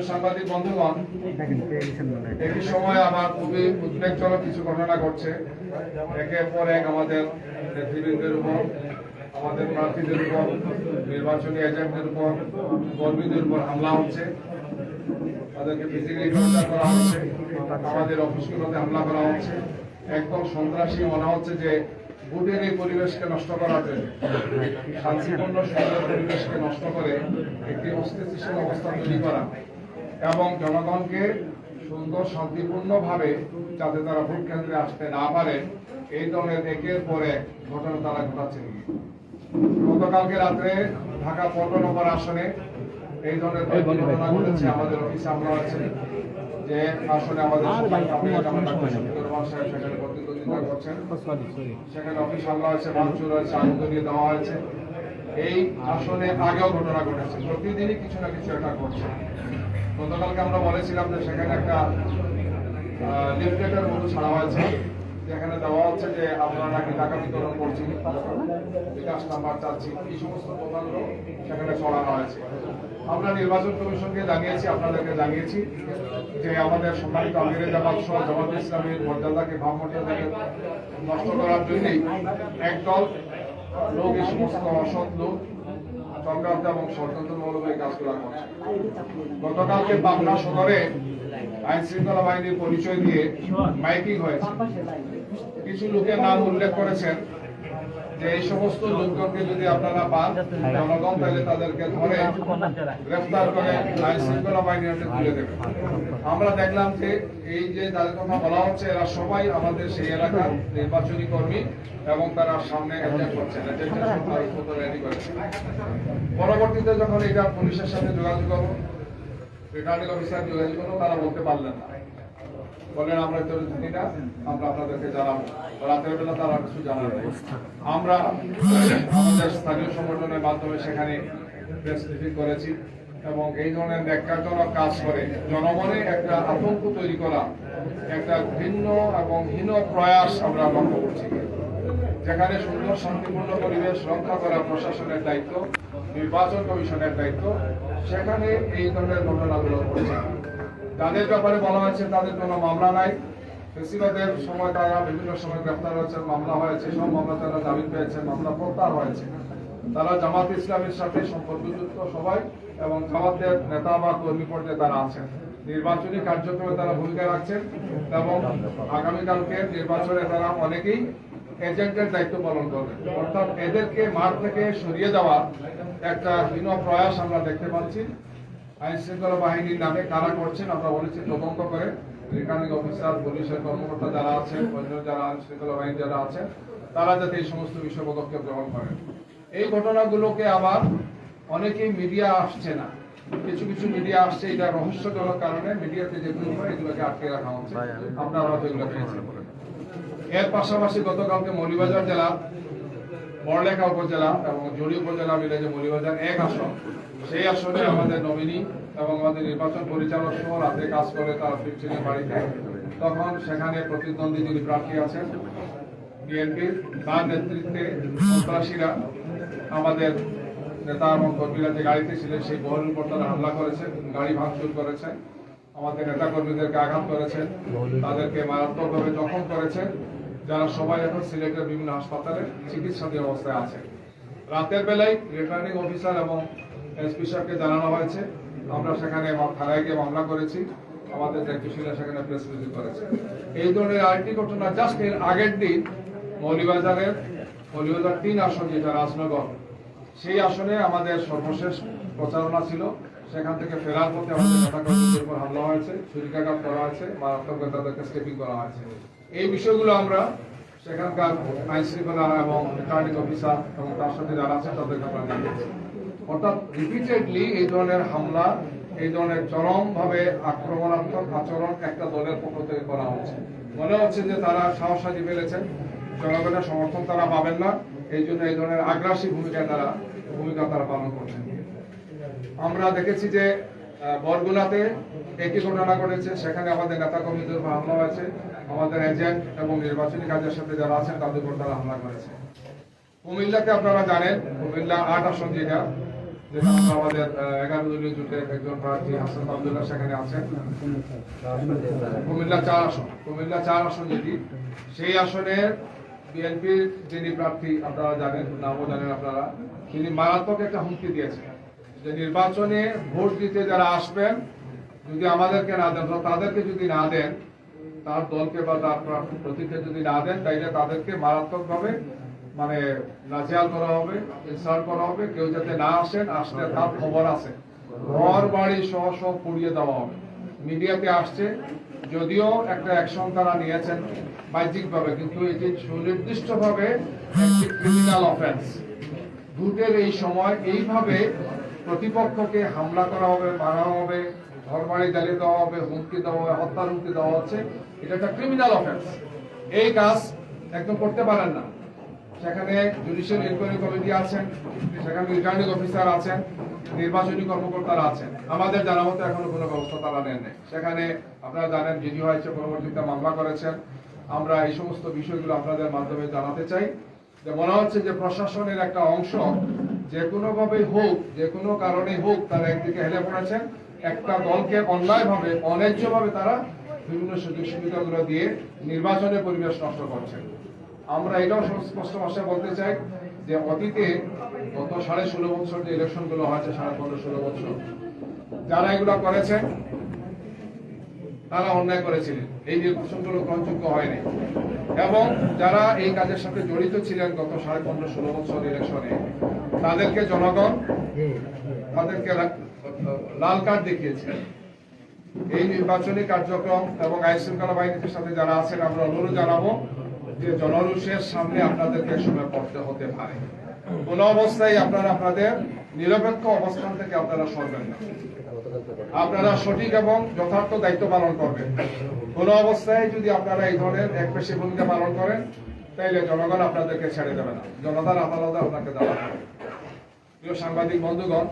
সাংবাদিক বন্ধুগণ, একই সময় আমার খুবই উদ্বেগজনক কিছু ঘটনা ঘটছে। একের পর এক আমাদের নেতৃবৃন্দের উপর, আমাদের প্রার্থীদের উপর, নির্বাচনী এজেন্টদের উপর, কর্মীদের উপর হামলা হচ্ছে, তাদেরকে ফিজিক্যালি টর্চার করা হচ্ছে, আমাদের অফিসগুলোতে হামলা করা হচ্ছে। একদম সন্ত্রাসী মনে হচ্ছে যে ভোটের এই পরিবেশকে নষ্ট করার জন্য, শান্তিপূর্ণ সুন্দর পরিবেশকে নষ্ট করে একটি অস্থিতিশীল অবস্থা তৈরি করা এবং জনগণকে সুন্দর শান্তিপূর্ণভাবে যাতে তারা ভোট কেন্দ্রে আসতে না পারে, এই ধরনের একের পর এক ঘটনা তারা ঘটাচ্ছে। গতকালকে রাত্রে ঢাকা ১৫ নম্বর আসনে এই ধরনের ঘটনা ঘটেছে। আমাদের অফিসে হামলা হয়েছে, যে আসলে আমাদের সেখানে প্রতিদ্বন্দ্বিতা করছেন, সেখানে অফিস হামলা হয়েছে, ভাঙচুর হয়েছে, আগুন ধরিয়ে দেওয়া হয়েছে। এই আসনে আগেও ঘটনা ঘটেছে, প্রতিদিনই কিছু না কিছু একটা ঘটছে। গতকালকে আমরা বলেছিলাম যে সেখানে একটা লিফলেটের মতো ছাড়া হয়েছে, যেখানে দেওয়া হচ্ছে যে আপনারা নাকি টাকা বিতরণ করছেন, বিকাশ নাম্বার চাচ্ছি, এই সমস্ত প্রবন্ধ সেখানে ছড়ানো হয়েছে। আমরা নির্বাচন কমিশনকে জানিয়েছি, আপনাদেরকে জানিয়েছি যে আমাদের সম্মানিত আমিরে জামাত সহ জামাত ইসলামের মর্যাদাকে, ভাবমর্যাদাকে নষ্ট করার জন্যই একদল লোক, এই সমস্ত অসৎ লোক চক্রান্ত এবং ষড়যন্ত্রমূলক এই কাজগুলো করছে। গতকালকে পাবনা সদরে আইন শৃঙ্খলা বাহিনীর পরিচয় দিয়ে মাইকিং হয়েছে। কিছু লোকের নাম উল্লেখ করেছেন যে এই সমস্ত লোকজনকে যদি আপনারা পান, জনগণ তাহলে তাদেরকে ধরে গ্রেফতার করে আইন শৃঙ্খলা বাহিনীর হাতে তুলে দেবে। আমরা দেখলাম যে এই যে যাদের কথা বলা হচ্ছে, এরা সবাই আমাদের সেই এলাকার নির্বাচনী কর্মী এবং তারা সামনে এজেন্ট করছেন, রেডি করেছে। পরবর্তীতে যখন এটা পুলিশের সাথে যোগাযোগ করবো, রিটার্নিং অফিসার যোগাযোগ করবো, তারা বলতে পারলেন না, বললেন আমরা তো জানি না, আমরা আপনাদেরকে জানাবো। রাতের বেলা তারা কিছু জানাবে। আমরা আমাদের স্থানীয় সংগঠনের মাধ্যমে সেখানে প্রেস ব্রিফিং করেছি এবং এই ধরনের ন্যাক্কারজনক কাজ করে জনগণে একটা আতঙ্ক তৈরি করা, একটা ভিন্ন এবং হীন প্রয়াস আমরা লক্ষ্য করছি। যেখানে সুন্দর শান্তিপূর্ণ পরিবেশ রক্ষা করা প্রশাসনের দায়িত্ব, নির্বাচন কমিশনের দায়িত্ব, সেখানে এই ধরনের ঘটনাগুলো ঘটছে। যাদের ব্যাপারে বলা হয়েছে তাদের কোনো মামলা নাই, ফেসিবাদের সময় তারা বিভিন্ন সময় গ্রেফতার হয়েছেন, মামলা হয়েছে, সব মামলা তারা জামিন পেয়েছেন, মামলা প্রত্যাহার হয়েছে। তারা জামাত ইসলামের সাথে সম্পর্কযুক্ত সবাই এবং জামাতের নেতা বা কর্মী পর্যায়ে তারা আছেন। নির্বাচনী কার্যক্রমে তারা ভূমিকা রাখছেন এবং আগামীকালকে নির্বাচনে তারা অনেকেই এজেন্টের দায়িত্ব পালন করবেন। অর্থাৎ এদেরকে মাঠ থেকে সরিয়ে দেওয়া একটা হীন প্রয়াস আমরা দেখতে পাচ্ছি। আইন শৃঙ্খলা বাহিনীর নামে কারা করছেন আমরা বলেছি তদন্ত করে, রিটার্নিং অফিসার, পুলিশের কর্মকর্তা যারা আছেন, অন্য যারা আইন শৃঙ্খলা বাহিনী যারা আছেন, তারা যাতে এই সমস্ত বিষয় পদক্ষেপ গ্রহণ করেন। এই ঘটনাগুলোকে আবার অনেকেই মিডিয়া আসছে না, কিছু কিছু মিডিয়া আসছে, এটা রহস্যজনক কারণে মিডিয়াতে যেগুলো হয় এগুলোকে আটকে রাখা হচ্ছে। আপনারা এগুলো পেয়েছেন। এর পাশাপাশি গতকালকে মৌলভীবাজার জেলা, বড়লেখা উপজেলা এবং জড়ি উপজেলা মিলে যে মৌলভীবাজার 1 আসন, সেই আসনে আমাদের নমিনি এবং আমাদের নির্বাচন পরিচালক সহ রাতে কাজ করে তারা ফিরছিলেন বাড়িতে। তখন সেখানে প্রতিদ্বন্দ্বী যিনি প্রার্থী আছেন বিএনপির, তার নেতৃত্বে সন্ত্রাসীরা আমাদের নেতা এবং কর্মীরা যে গাড়িতে ছিলেন সেই বহরের উপর তারা হামলা করেছেন, গাড়ি ভাঙচুর করেছেন, আমাদের নেতা কর্মীদেরকে আঘাত করেছেন, তাদেরকে মারাত্মকভাবে জখম করেছেন, যারা সবাই এখন সিলেটের বিভিন্ন হাসপাতালে চিকিৎসাধীন অবস্থায় আছে। রাতের বেলায় রিটার্নিং অফিসার এবং এসপি সাহেবকে জানানো হয়েছে, আমরা সেখানে থানায় গিয়ে মামলা করেছি, আমাদের দায়িত্বশীলরা সেখানে প্রেস রিলিজ করেছে। এই ধরনের আরেকটি ঘটনা জাস্ট এর আগের দিন মৌলভীবাজার 3 আসন, যেটা রাজনগর, সেই আসনে আমাদের সর্বশেষ প্রচারণা ছিল। সেখান থেকে ফেরার পথে আমাদের নেতা কর্মীদের উপর হামলা হয়েছে, ছুরিকাঘাত করা হয়েছে, মারাত্মক তাদেরকে স্টেপিং করা হয়েছে। এই বিষয়গুলো আমরা সেখানকার আইন শৃঙ্খলা এবং রিটার্নিং অফিসার এবং তার সাথে যারা আছে তাদেরকে আমরা জানিয়েছি। অর্থাৎ রিপিটেডলি এই ধরনের হামলা, এই ধরনের চরমভাবে আক্রমণাত্মক আচরণ একটা দলের পক্ষ থেকে করা হচ্ছে। মনে হচ্ছে যে তারা সাহস হারিয়ে ফেলেছেন, জনগণের সমর্থন তারা পাবেন না, এই জন্য এই ধরনের আগ্রাসী ভূমিকা তারা পালন করছেন। আমরা দেখেছি যে বরগুনাতে একই ঘটনা ঘটেছে, সেখানে আমাদের নেতা কর্মীদের উপর হামলা হয়েছে, আমাদের এজেন্ট এবং নির্বাচনী কাজের সাথে যারা আছেন তাদের উপর তারা হামলা করেছে। কুমিল্লাতে আপনারা জানেন, কুমিল্লা 8 আসন যেটা, যেটা আমাদের 11 দলীয় জোটের একজন প্রার্থী হাসান আব্দুল্লাহ সেখানে আছেন। কুমিল্লা 4 আসন যেটি, সেই আসনের বিএনপির যিনি প্রার্থী আপনারা জানেন, নামও জানেন আপনারা, তিনি মারাত্মক একটা হুমকি দিয়েছেন যে নির্বাচনে ভোট দিতে যারা আসবেন যদি আমাদেরকে না দেন, তাদেরকে যদি না দেন, তার দলকে বা তার প্রতীকে যদি না দেন, তাইলে তাদেরকে মারাত্মকভাবে মানে নাজেহাল করা হবে, ইনসাল্ট করা হবে। কেউ যাতে না আসেন, আসলে তার খবর আছে, ঘর বাড়ি সহ সব পুড়িয়ে দেওয়া হবে। মিডিয়াতে আসছে, যদিও একটা অ্যাকশন তারা নিয়েছেন বাহ্যিকভাবে, কিন্তু এটি সুনির্দিষ্টভাবে একটি ক্রিমিনাল অফেন্স। ভোটের এই সময় এইভাবে প্রতিপক্ষকে হামলা করা হবে, মারা হবে, ঘর বাড়ি জ্বালিয়ে দেওয়া হবে, হুমকি দেওয়া হবে, হত্যার হুমকি দেওয়া হচ্ছে, এটা একটা ক্রিমিনাল অফেন্স। এই কাজ একদম করতে পারেন না। সেখানে জুডিশিয়াল ইনকোয়ারি কমিটি আছেন, সেখানে রিটার্নিং অফিসার আছেন, নির্বাচনী কর্মকর্তারা আছেন। আমাদের জানা মতো এখনো কোনো ব্যবস্থা তারা নেন নাই। সেখানে আপনারা জানেন জিডি হয়েছে, পরবর্তীতে মামলা করেছেন। আমরা এই সমস্ত বিষয়গুলো আপনাদের মাধ্যমে জানাতে চাই যে মনে হচ্ছে যে প্রশাসনের একটা অংশ যে কোনো ভাবে হোক, যে কোনো কারণে হোক, তারা একদিকে হেলে পড়েছেন। একটা দলকে অন্যায়ভাবে, অন্যায্যভাবে তারা বিভিন্ন সুযোগ সুবিধাগুলো দিয়ে নির্বাচনের পরিবেশ নষ্ট করছেন। আমরা এটাও স্পষ্ট ভাষায় বলতে চাই যে অতীতে গত 16.5 বছর যে ইলেকশন গুলো হয়েছে, 15.5-16 বছর, যারা এগুলো করেছেন তারা অন্যায় করেছিলেন, এই নির্বাচনগুলো গ্রহণযোগ্য হয়নি। এবং যারা এই কাজের সাথে জড়িত ছিলেন গত 15.5-16 বছর ইলেকশনে, তাদেরকে জনগণ তাদেরকে লাল কার্ড দেখিয়েছে। এই নির্বাচনী কার্যক্রম এবং আইন শৃঙ্খলা বাহিনীর সাথে যারা আছেন, আমরা অনুরোধ জানাবো যে জনরোষের সামনে আপনাদেরকে সময় পড়তে হতে পারে। কোন অবস্থায় আপনারা আপনাদের নিরপেক্ষ অবস্থান থেকে আপনারা সরবেন না। আপনারা সঠিক এবং যথার্থ দায়িত্ব পালন করবেন। কোন অবস্থায় যদি আপনারা এই ধরনের একপেশে ভূমিকা পালন করেন, তাইলে জনগণ আপনাদেরকে ছেড়ে দেবে না, জনতার আদালতে আপনাকে দেওয়া হবে। প্রিয় সাংবাদিক বন্ধুগণ,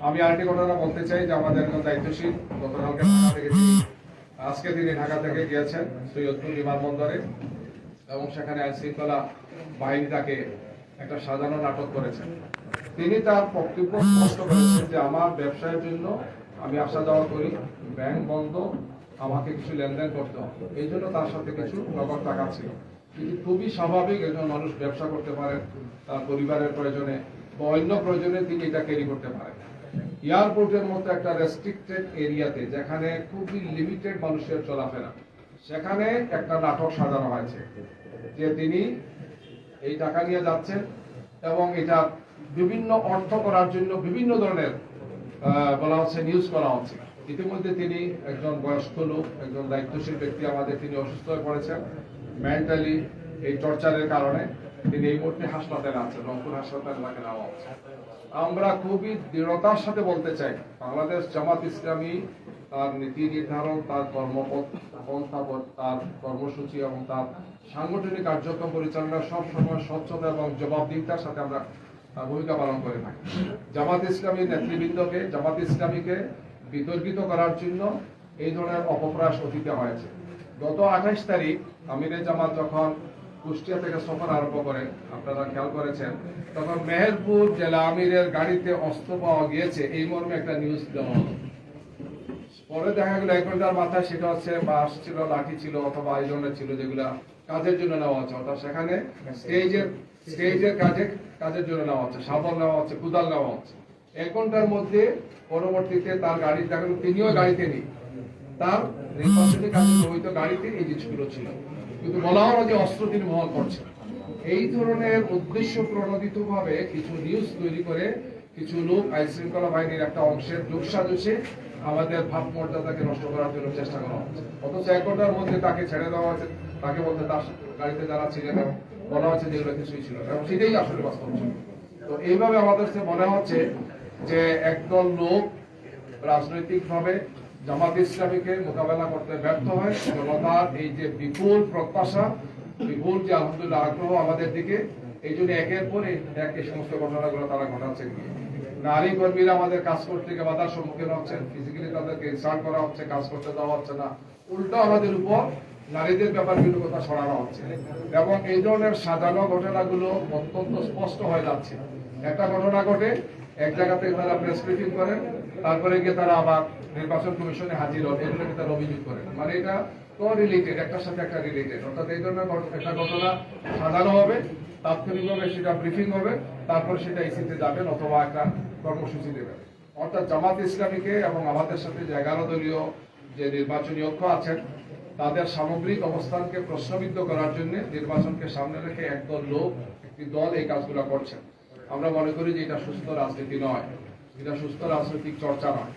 আমি আরেকটি ঘটনা বলতে চাই যে আমাদের একজন দায়িত্বশীল গতকালকে ঢাকা থেকে, আজকে তিনি ঢাকা থেকে গিয়েছেন সৈয়দপুর বিমানবন্দরে, এবং সেখানে আইন শৃঙ্খলা বাহিনী তাকে একটা সাজানো নাটক করেছেন। তিনি তার বক্তব্য স্পষ্ট করেছেন যে আমার ব্যবসায়ের জন্য আমি আসা যাওয়া করি, ব্যাংক বন্ধ, আমাকে কিছু লেনদেন করতে হবে, এই জন্য তার সাথে কিছু নগদ টাকা ছিল। কিন্তু খুবই স্বাভাবিক, একজন মানুষ ব্যবসা করতে পারেন তার পরিবারের প্রয়োজনে বা অন্য প্রয়োজনে তিনি এটা ক্যারি করতে পারেন। এয়ারপোর্টের মতো একটা রেস্ট্রিক্টেড এরিয়াতে, যেখানে খুবই লিমিটেড মানুষের চলাফেরা, সেখানে একটা নাটক সাজানো হয়েছে যে তিনি এই টাকা নিয়ে যাচ্ছেন এবং এটা বিভিন্ন অর্থ করার জন্য বিভিন্ন ধরনের বলা হচ্ছে, নিউজ করা হচ্ছে। ইতিমধ্যে তিনি একজন বয়স্ক লোক, একজন দায়িত্বশীল ব্যক্তি আমাদের, তিনি অসুস্থ হয়ে পড়েছেন মেন্টালি, এই টর্চারের কারণে। তিনি এই মুহূর্তে হাসপাতালে আছেন, রংপুর হাসপাতালে তাকে নেওয়া হচ্ছে। আমরা খুবই দৃঢ়তার সাথে বলতে চাই, বাংলাদেশ জামাত ইসলামী তার নীতি নির্ধারণ, তার কর্মপন্থা, তার কর্মসূচি এবং তার সাংগঠনিক কার্যক্রম পরিচালনা সব সময় স্বচ্ছতা এবং জবাবদিহিতার সাথে আমরা ভূমিকা পালন করে থাকি। জামাত ইসলামী নেতৃবৃন্দকে, জামাত ইসলামীকে বিতর্কিত করার জন্য এই ধরনের অপপ্রয়াস অতীতে হয়েছে। গত 28 তারিখ আমিরে জামাত যখন কুষ্টিয়া থেকে সফর আরম্ভ করে, আপনারা খেয়াল করেছেন, তখন মেহেরপুর জেলা আমিরের গাড়িতে অস্ত্র পাওয়া গিয়েছে, এই মর্মে একটা নিউজ দেওয়া হলো। পরে দেখা গেল 1 ঘন্টার মাথায় সেটা হচ্ছে বাস ছিল, লাঠি ছিল, অথবা এই ধরনের ছিল যেগুলা কাজের জন্য নেওয়া হচ্ছে, অর্থাৎ সেখানে স্টেজের কাজের জন্য নেওয়া হচ্ছে, শাবল নেওয়া হচ্ছে, কুদাল নেওয়া হচ্ছে। 1 ঘন্টার মধ্যে পরবর্তীতে তার গাড়ি দেখা গেল তিনিও গাড়িতে নেই, তার নির্বাচনী কাজে ব্যবহৃত গাড়িতে এই জিনিসগুলো ছিল, কিন্তু বলা হলো যে অস্ত্র তিনি বহন করছেন। এই ধরনের উদ্দেশ্য প্রণোদিত ভাবে কিছু নিউজ তৈরি করে কিছু লোক আইন শৃঙ্খলা বাহিনীর একটা অংশের লোক সাজসে আমাদের ভাব মর্যাদাকে নষ্ট করার জন্য চেষ্টা করা হচ্ছে। অথচ 1 ঘন্টার মধ্যে তাকে ছেড়ে দেওয়া হয়েছে, তাকে বলতে তার গাড়িতে যারা ছিলেন বলা হচ্ছে যেগুলো কিছুই ছিল, এবং সেটাই আসলে বাস্তব ছিল। তো এইভাবে আমাদের মনে হচ্ছে যে একদল লোক রাজনৈতিকভাবে জামাত ইসলামীকে মোকাবেলা করতে ব্যর্থ হয়। জনতার এই যে বিপুল প্রত্যাশা, বিপুল যে আলহামদুলিল্লাহ আগ্রহ আমাদের দিকে, এই জন্য একের পর এক এই সমস্ত ঘটনাগুলো তারা ঘটাচ্ছে। নারী কর্মীরা আমাদের কাজ করতে গিয়ে বাধার সম্মুখীন হচ্ছেন, ফিজিক্যালি তাদেরকে ইনসাল্ট করা হচ্ছে, কাজ করতে দেওয়া হচ্ছে না, উল্টো আমাদের উপর নারীদের ব্যাপারগুলো কথা ছড়ানো হচ্ছে। এবং এই ধরনের সাজানো ঘটনাগুলো অত্যন্ত স্পষ্ট হয়ে যাচ্ছে। একটা ঘটনা ঘটে, এক জায়গাতে তারা প্রেস ব্রিফিং করেন, তারপরে গিয়ে তারা আবার নির্বাচন কমিশনে হাজির হন, এগুলোকে তারা অভিযোগ করেন। মানে এটা রিলেটেড, একটার সাথে একটা রিলেটেড। অর্থাৎ এই ধরনের একটা ঘটনা সাজানো হবে, তাৎক্ষণিকভাবে সেটা ব্রিফিং হবে, তারপরে সেটা ইসিতে যাবেন অথবা একটা কর্মসূচি দেবেন। অর্থাৎ জামাত ইসলামীকে এবং আমাদের সাথে যে 11 দলীয় যে নির্বাচনী ঐক্য আছেন তাদের সামগ্রিক অবস্থানকে প্রশ্নবিদ্ধ করার জন্য নির্বাচনকে সামনে রেখে একদল লোক, একটি দল এই কাজগুলো করছেন। আমরা মনে করি যে এটা সুস্থ রাজনীতি নয়, এটা সুস্থ রাজনৈতিক চর্চা নয়।